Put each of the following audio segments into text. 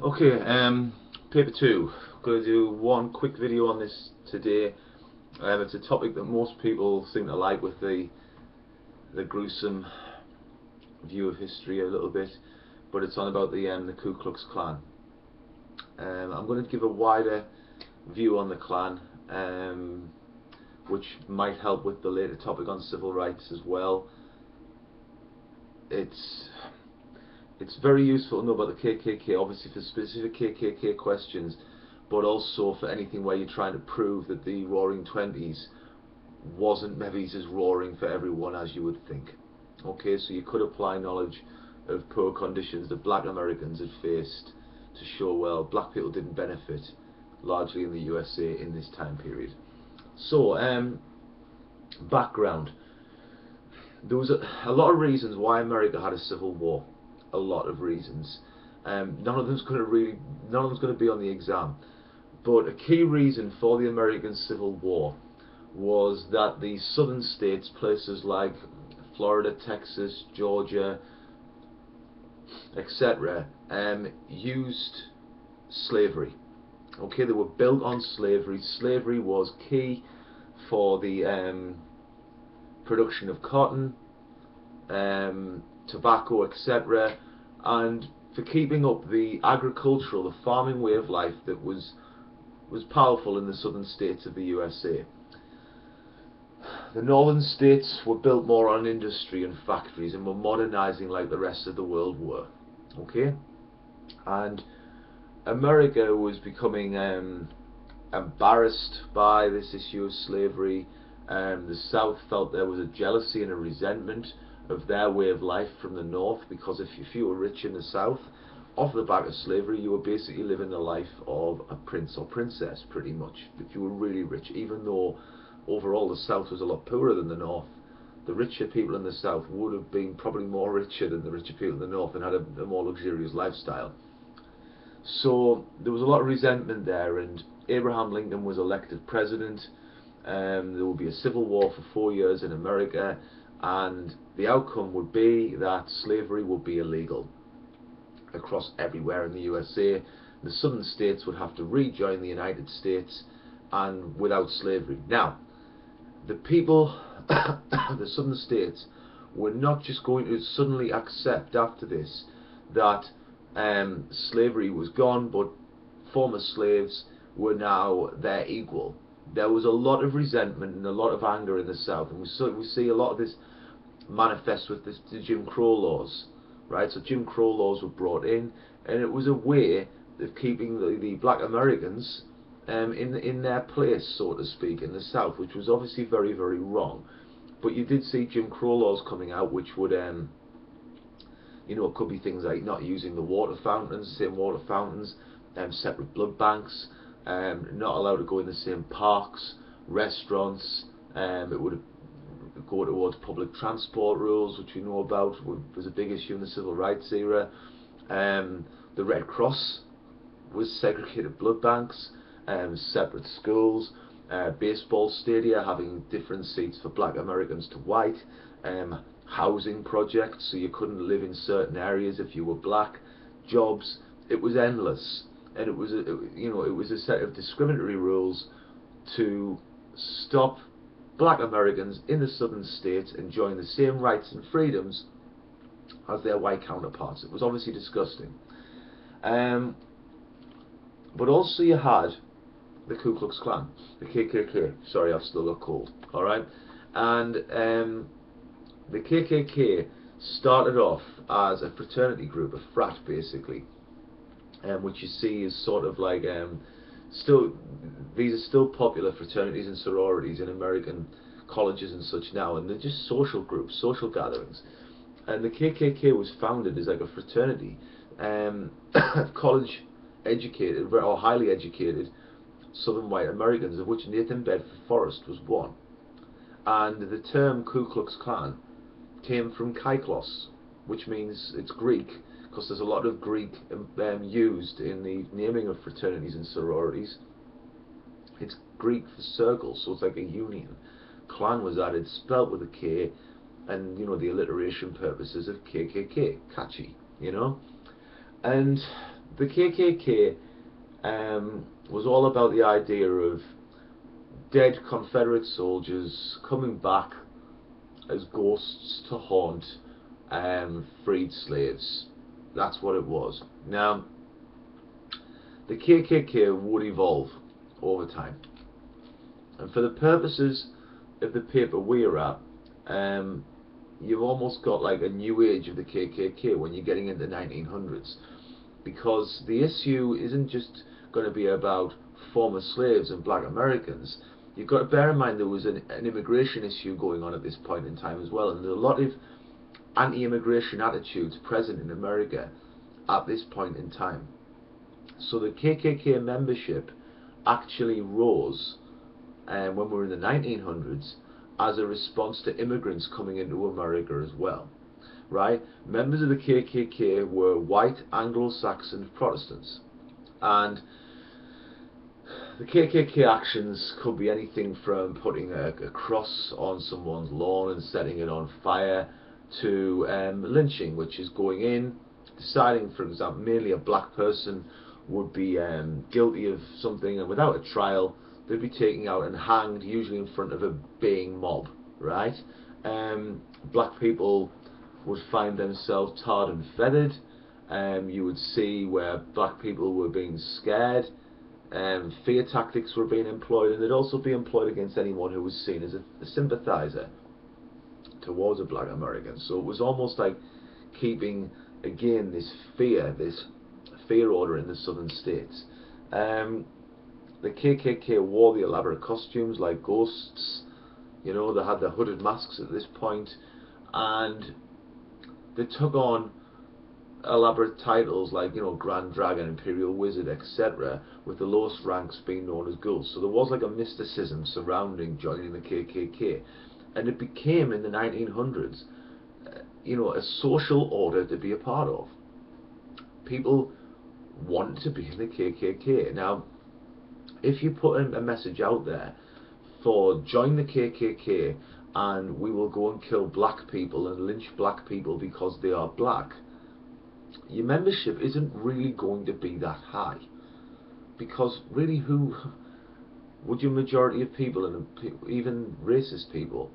Okay, paper two. I'm going to do one quick video on this today. It's a topic that most people seem to like, with the gruesome view of history a little bit, but it's on about the Ku Klux Klan. I'm going to give a wider view on the Klan, which might help with the later topic on civil rights as well. It's very useful to know about the KKK, obviously for specific KKK questions, but also for anything where you're trying to prove that the Roaring Twenties wasn't maybe as roaring for everyone as you would think. Okay, so you could apply knowledge of poor conditions that black Americans had faced to show, well, black people didn't benefit largely in the USA in this time period. So, background. There was a lot of reasons why America had a civil war. A lot of reasons. None of them's going to be on the exam. But a key reason for the American Civil War was that the southern states, places like Florida, Texas, Georgia, etc., used slavery. Okay, they were built on slavery. Slavery was key for the production of cotton, tobacco, etc., and for keeping up the agricultural, the farming way of life that was powerful in the southern states of the USA. The northern states were built more on industry and factories and were modernizing like the rest of the world were. Okay, and America was becoming embarrassed by this issue of slavery. The South felt there was a jealousy and a resentment of their way of life from the North, because if you were rich in the South, off the back of slavery, you were basically living the life of a prince or princess, pretty much, if you were really rich, even though overall the South was a lot poorer than the North. The richer people in the South would have been probably more richer than the richer people in the North, and had a more luxurious lifestyle. So there was a lot of resentment there, and Abraham Lincoln was elected president. There would be a civil war for 4 years in America, and the outcome would be that slavery would be illegal across everywhere in the USA. The southern states would have to rejoin the United States, and without slavery. Now, the people, the southern states, were not just going to suddenly accept after this that slavery was gone, but former slaves were now their equal. There was a lot of resentment and a lot of anger in the South, and we see a lot of this manifest with the Jim Crow laws, right? So Jim Crow laws were brought in, and it was a way of keeping the black Americans in their place, so to speak, in the South, which was obviously very, very wrong. But you did see Jim Crow laws coming out, which would, you know, it could be things like not using the water fountains, same water fountains, separate blood banks, not allowed to go in the same parks, restaurants. It would go towards public transport rules, which we know about, was a big issue in the civil rights era. The Red Cross was segregated blood banks, separate schools, baseball stadia having different seats for black Americans to white, housing projects so you couldn't live in certain areas if you were black, jobs. It was endless, and it was a set of discriminatory rules to stop black Americans in the southern states enjoying the same rights and freedoms as their white counterparts. It was obviously disgusting. But also you had the Ku Klux Klan, the KKK. Sorry, I've still got cold. Alright? And the KKK started off as a fraternity group, a frat basically, which you see is sort of like these are still popular fraternities and sororities in American colleges and such now, and they're just social groups, social gatherings. And the KKK was founded as like a fraternity, college educated or highly educated southern white Americans, of which Nathan Bedford Forrest was one. And the term Ku Klux Klan came from kaiklos, which means, it's Greek, because there's a lot of Greek used in the naming of fraternities and sororities. It's Greek for circle, so it's like a union. Klan was added, spelt with a K, and the alliteration purposes of KKK, catchy, And the KKK was all about the idea of dead Confederate soldiers coming back as ghosts to haunt freed slaves. That's what it was. Now, the KKK would evolve over time, and for the purposes of the paper we're at, you've almost got like a new age of the KKK when you're getting into the 1900s, because the issue isn't just going to be about former slaves and black Americans. You've got to bear in mind there was an immigration issue going on at this point in time as well, and there are a lot of anti-immigration attitudes present in America at this point in time. So the KKK membership actually rose when we were in the 1900s as a response to immigrants coming into America as well. Right? Members of the KKK were white Anglo-Saxon Protestants, and the KKK actions could be anything from putting a cross on someone's lawn and setting it on fire, to lynching, which is going in, deciding, for example, mainly a black person would be guilty of something, and without a trial they'd be taken out and hanged, usually in front of a baying mob. Right? Black people would find themselves tarred and feathered. You would see where black people were being scared, fear tactics were being employed, and they'd also be employed against anyone who was seen as a sympathizer towards a black American. So it was almost like keeping, again, this fear order in the southern states. The KKK wore the elaborate costumes like ghosts. You know, they had their hooded masks at this point, and they took on elaborate titles like, you know, Grand Dragon, Imperial Wizard, etc., with the lowest ranks being known as ghouls. So there was like a mysticism surrounding joining the KKK, and it became, in the 1900s, you know, a social order to be a part of. People wanted to be in the KKK. Now, if you put a message out there for join the KKK and we will go and kill black people and lynch black people because they are black, your membership isn't really going to be that high, because really, who would your majority of people, and even racist people,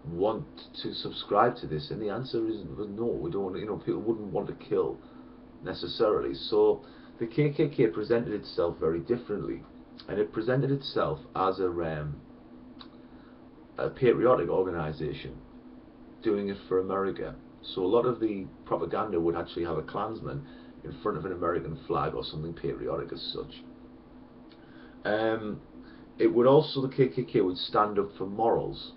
want to subscribe to this? And the answer is no. We don't. You know, people wouldn't want to kill necessarily. So the KKK presented itself very differently, and it presented itself as a patriotic organisation doing it for America. So a lot of the propaganda would actually have a Klansman in front of an American flag or something patriotic as such. It would also, the KKK would stand up for morals.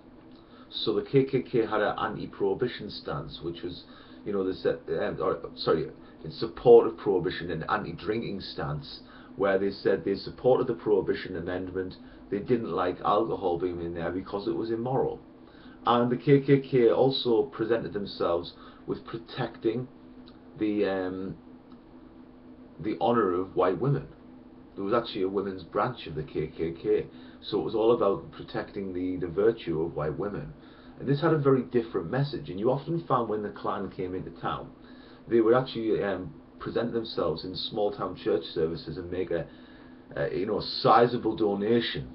So the KKK had an anti-prohibition stance, which was, you know, in support of prohibition, and anti-drinking stance, where they said they supported the Prohibition Amendment. They didn't like alcohol being in there because it was immoral. And the KKK also presented themselves with protecting the honour of white women. There was actually a women's branch of the KKK, so it was all about protecting the virtue of white women. And this had a very different message, and you often found when the Klan came into town, they would actually present themselves in small town church services and make a sizable donation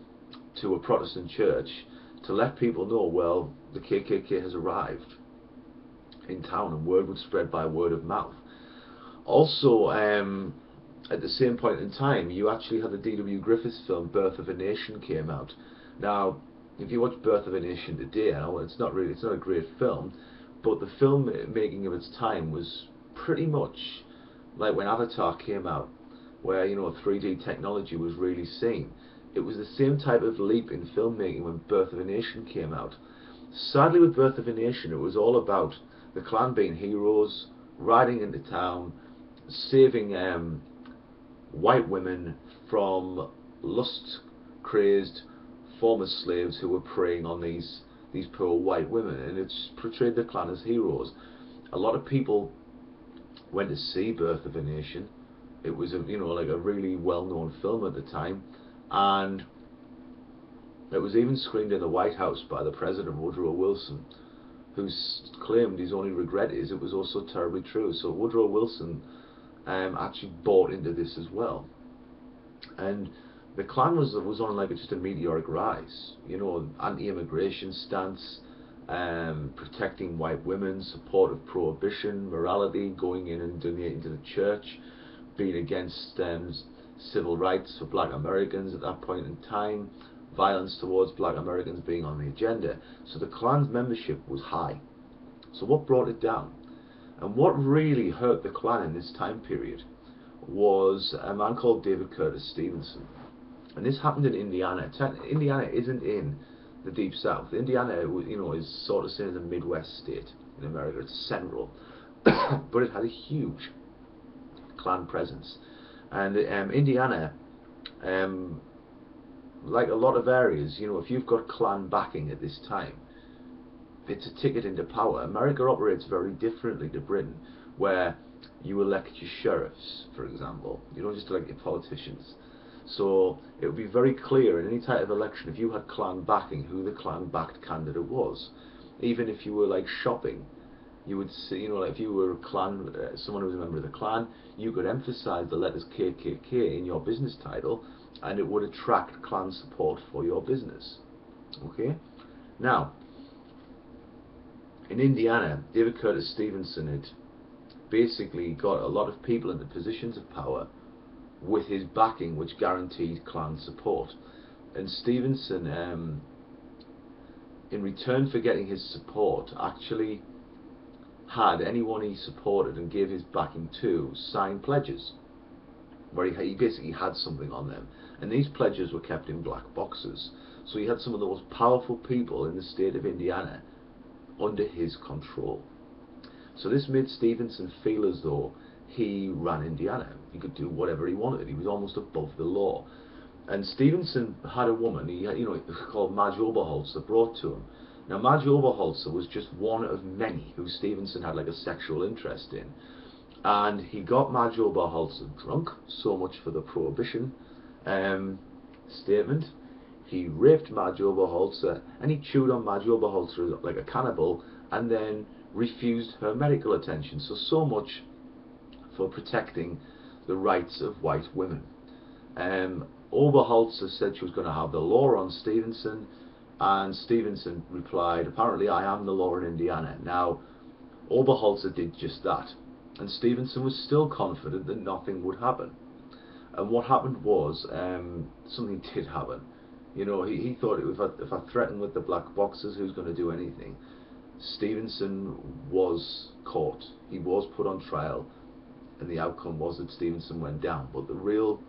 to a Protestant church to let people know, well, the KKK has arrived in town, and word would spread by word of mouth. Also, at the same point in time, you actually had the D.W. Griffiths film Birth of a Nation came out. Now, if you watch Birth of a Nation today, I know it's not a great film, but the film making of its time was pretty much like when Avatar came out, where, you know, 3D technology was really seen. It was the same type of leap in filmmaking when Birth of a Nation came out. Sadly, with Birth of a Nation, it was all about the Klan being heroes, riding into town, saving white women from lust-crazed former slaves who were preying on these poor white women, and it's portrayed the Klan as heroes. A lot of people went to see Birth of a Nation. It was a really well-known film at the time, and it was even screened in the White House by the President, Woodrow Wilson, who claimed his only regret is it was also terribly true. So Woodrow Wilson actually bought into this as well. And the Klan was on like just a meteoric rise. You know, anti-immigration stance, protecting white women, support of prohibition, morality, going in and donating to the church, being against civil rights for black Americans at that point in time, violence towards black Americans being on the agenda. So the Klan's membership was high. So what brought it down? And what really hurt the Klan in this time period was a man called David Curtis Stevenson. And this happened in Indiana. Indiana isn't in the Deep South. Indiana, you know, is sort of seen as a Midwest state in America. It's central. But it had a huge Klan presence. And Indiana, like a lot of areas, you know, if you've got Klan backing at this time, it's a ticket into power. America operates very differently to Britain, where you elect your sheriffs, for example. You don't just elect your politicians. So it would be very clear in any type of election, if you had Klan backing, who the Klan-backed candidate was. Even if you were like shopping, you would see, you know, like if you were a Klan, someone who was a member of the Klan, you could emphasise the letters KKK in your business title, and it would attract Klan support for your business. Okay? Now, in Indiana, David Curtis Stevenson had basically got a lot of people into positions of power with his backing, which guaranteed Klan support. And Stevenson, in return for getting his support, actually had anyone he supported and gave his backing to sign pledges, where he basically had something on them. And these pledges were kept in black boxes. So he had some of the most powerful people in the state of Indiana under his control. So this made Stevenson feel as though he ran Indiana. He could do whatever he wanted. He was almost above the law. And Stevenson had a woman, called Madge Oberholzer, brought to him. Now, Madge Oberholzer was just one of many who Stevenson had like a sexual interest in. And he got Madge Oberholzer drunk, so much for the prohibition statement. He raped Madge Oberholzer, and he chewed on Madge Oberholzer like a cannibal, and then refused her medical attention. So much for protecting the rights of white women. Oberholzer said she was going to have the law on Stevenson, and Stevenson replied, "Apparently I am the law in Indiana." Now, Oberholzer did just that, and Stevenson was still confident that nothing would happen. And what happened was, something did happen. You know, he thought, if I threaten with the black boxes, who's going to do anything? Stevenson was caught. He was put on trial, and the outcome was that Stevenson went down. But the real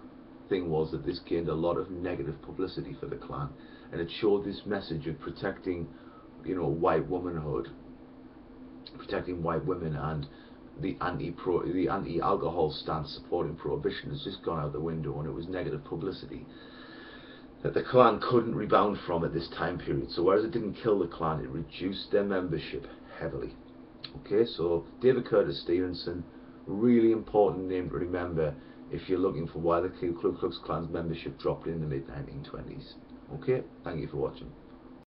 thing was that this gained a lot of negative publicity for the Klan, and it showed this message of protecting, white womanhood, protecting white women, and the anti-alcohol stance supporting prohibition has just gone out the window, and it was negative publicity that the Klan couldn't rebound from at this time period. So whereas it didn't kill the Klan, it reduced their membership heavily. Okay, so David Curtis Stevenson, really important name to remember if you're looking for why the Ku Klux Klan's membership dropped in the mid-1920s. Okay, thank you for watching.